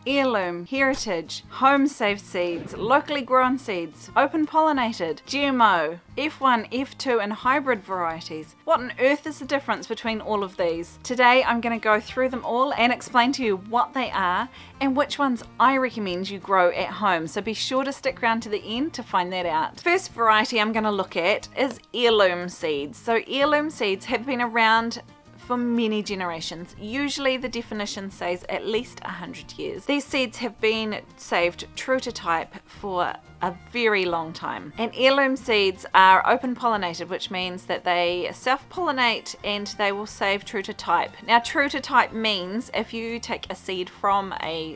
heirloom, heritage, home saved seeds, locally grown seeds, open pollinated, GMO, F1, F2 and hybrid varieties. What on earth is the difference between all of these? Today I'm going to go through them all and explain to you what they are and which ones I recommend you grow at home, so be sure to stick around to the end to find that out. First variety I'm going to look at is heirloom seeds. So heirloom seeds have been around for many generations. Usually the definition says at least 100 years. These seeds have been saved true to type for a very long time. And heirloom seeds are open pollinated, which means that they self-pollinate and they will save true to type. Now true to type means if you take a seed from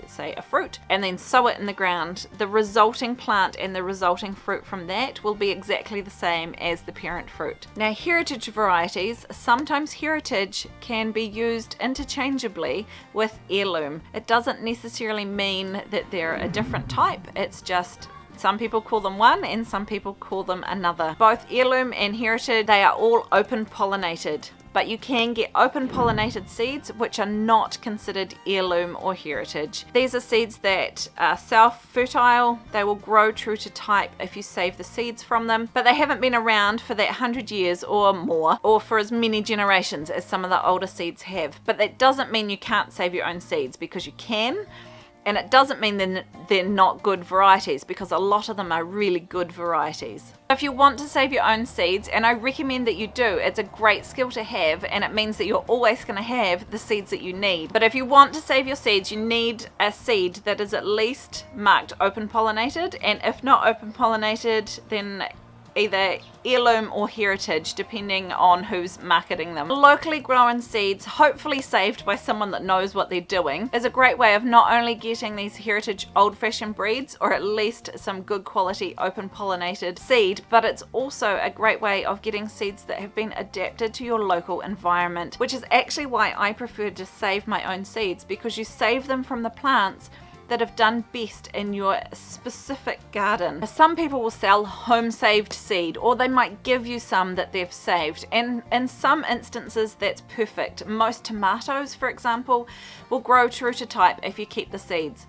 say a fruit and then sow it in the ground, the resulting plant and the resulting fruit from that will be exactly the same as the parent fruit. Now heritage varieties, sometimes heritage can be used interchangeably with heirloom. It doesn't necessarily mean that they're a different type, it's just some people call them one and some people call them another. Both heirloom and heritage, they are all open pollinated, but you can get open pollinated seeds which are not considered heirloom or heritage. These are seeds that are self-fertile. They will grow true to type if you save the seeds from them, but they haven't been around for that 100 years or more, or for as many generations as some of the older seeds have. But that doesn't mean you can't save your own seeds, because you can. And it doesn't mean they're not good varieties, because a lot of them are really good varieties. If you want to save your own seeds, and I recommend that you do, it's a great skill to have, and it means that you're always going to have the seeds that you need. But if you want to save your seeds, you need a seed that is at least marked open pollinated, and if not open pollinated, then either heirloom or heritage, depending on who's marketing them. Locally grown seeds, hopefully saved by someone that knows what they're doing, is a great way of not only getting these heritage old-fashioned breeds, or at least some good quality open pollinated seed, but it's also a great way of getting seeds that have been adapted to your local environment, which is actually why I prefer to save my own seeds, because you save them from the plants that have done best in your specific garden. Some people will sell home saved seed, or they might give you some that they've saved, and in some instances that's perfect. Most tomatoes, for example, will grow true to type if you keep the seeds.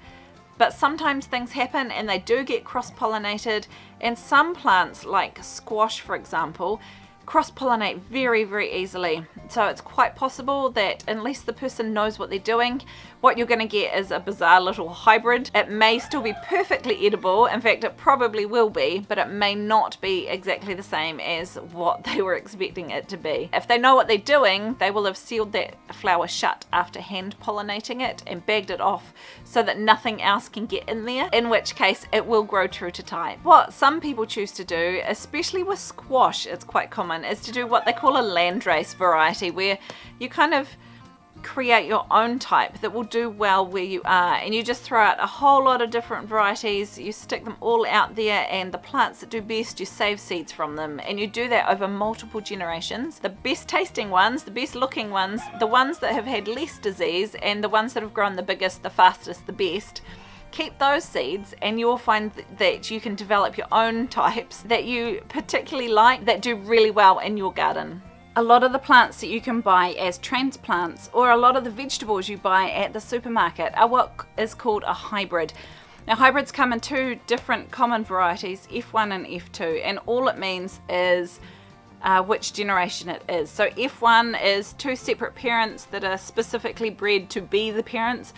But sometimes things happen and they do get cross-pollinated, and some plants like squash, for example, cross-pollinate very, very easily. So it's quite possible that unless the person knows what they're doing, what you're going to get is a bizarre little hybrid. It may still be perfectly edible, in fact it probably will be, but it may not be exactly the same as what they were expecting it to be. If they know what they're doing, they will have sealed that flower shut after hand pollinating it and bagged it off so that nothing else can get in there, in which case it will grow true to type. What some people choose to do, especially with squash, it's quite common, is to do what they call a landrace variety, where you kind of create your own type that will do well where you are, and you just throw out a whole lot of different varieties, you stick them all out there, and the plants that do best, you save seeds from them, and you do that over multiple generations. The best tasting ones, the best looking ones, the ones that have had less disease, and the ones that have grown the biggest, the fastest, the best, keep those seeds, and you'll find that you can develop your own types that you particularly like, that do really well in your garden. A lot of the plants that you can buy as transplants, or a lot of the vegetables you buy at the supermarket, are what is called a hybrid. Now hybrids come in two different common varieties, F1 and F2, and all it means is which generation it is. So F1 is two separate parents that are specifically bred to be the parents,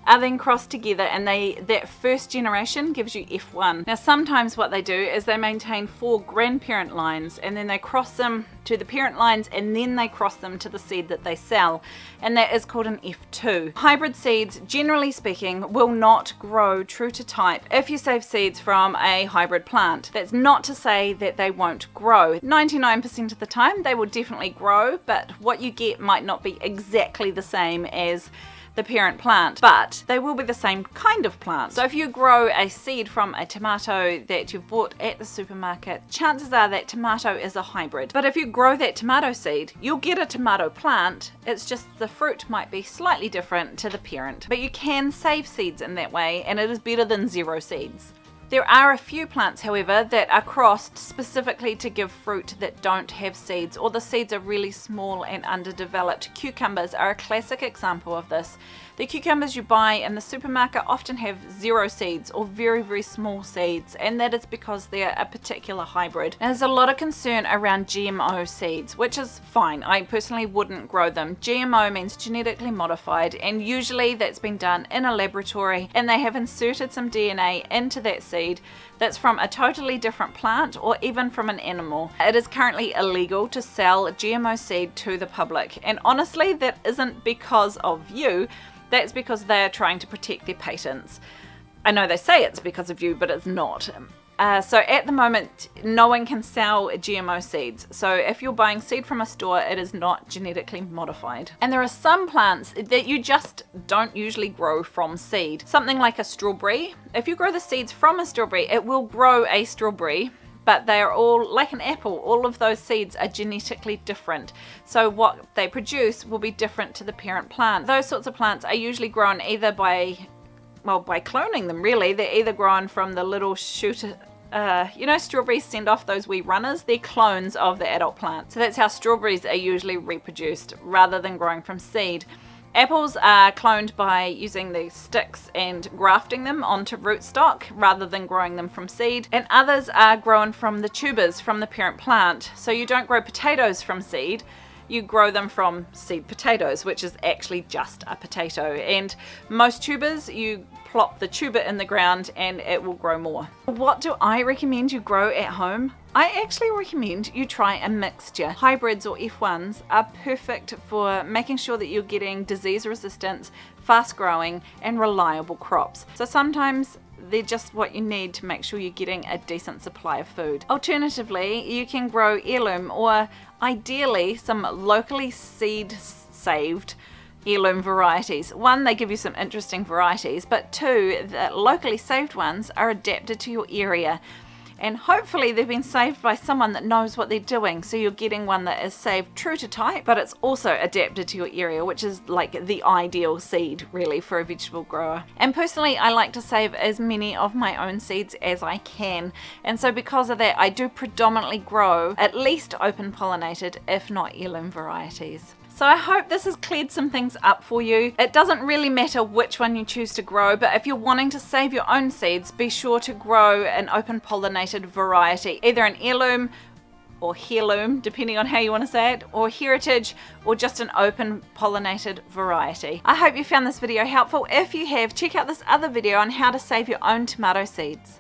are then crossed together, and that first generation gives you F1. Now sometimes what they do is they maintain 4 grandparent lines, and then they cross them to the parent lines, and then they cross them to the seed that they sell, and that is called an F2. Hybrid seeds, generally speaking, will not grow true to type if you save seeds from a hybrid plant. That's not to say that they won't grow. 99% of the time they will definitely grow, but what you get might not be exactly the same as the parent plant, but they will be the same kind of plant. So if you grow a seed from a tomato that you've bought at the supermarket, chances are that tomato is a hybrid. But if you grow that tomato seed, you'll get a tomato plant. It's just the fruit might be slightly different to the parent. But you can save seeds in that way, and it is better than 0 seeds. There are a few plants, however, that are crossed specifically to give fruit that don't have seeds, or the seeds are really small and underdeveloped. Cucumbers are a classic example of this. The cucumbers you buy in the supermarket often have 0 seeds or very, very small seeds, and that is because they're a particular hybrid. And there's a lot of concern around GMO seeds, which is fine. I personally wouldn't grow them. GMO means genetically modified, and usually that's been done in a laboratory, and they have inserted some DNA into that seed that's from a totally different plant or even from an animal. It is currently illegal to sell GMO seed to the public, and honestly that isn't because of you. That's because they are trying to protect their patents. I know they say it's because of you, but it's not. So at the moment, no one can sell GMO seeds. So if you're buying seed from a store, it is not genetically modified. And there are some plants that you just don't usually grow from seed. Something like a strawberry. If you grow the seeds from a strawberry, it will grow a strawberry. But they are all like an apple. All of those seeds are genetically different. So what they produce will be different to the parent plant. Those sorts of plants are usually grown either by cloning them, really. They're either grown from the little shoot. You know, strawberries send off those wee runners. They're clones of the adult plant. So that's how strawberries are usually reproduced rather than growing from seed. Apples are cloned by using the sticks and grafting them onto rootstock rather than growing them from seed, and others are grown from the tubers from the parent plant. So you don't grow potatoes from seed, you grow them from seed potatoes, which is actually just a potato. And most tubers, you plop the tuber in the ground and it will grow more. What do I recommend you grow at home? I actually recommend you try a mixture. Hybrids or F1s are perfect for making sure that you're getting disease resistance, fast growing and reliable crops. So sometimes they're just what you need to make sure you're getting a decent supply of food. Alternatively, you can grow heirloom or ideally some locally seed saved heirloom varieties. One, they give you some interesting varieties, but two, the locally saved ones are adapted to your area. And hopefully they've been saved by someone that knows what they're doing. So you're getting one that is saved true to type, but it's also adapted to your area, which is like the ideal seed really for a vegetable grower. And personally, I like to save as many of my own seeds as I can. And so because of that, I do predominantly grow at least open pollinated, if not heirloom varieties. So I hope this has cleared some things up for you. It doesn't really matter which one you choose to grow, but if you're wanting to save your own seeds, be sure to grow an open pollinated variety, either an heirloom or heirloom, depending on how you want to say it, or heritage, or just an open pollinated variety. I hope you found this video helpful. If you have, check out this other video on how to save your own tomato seeds.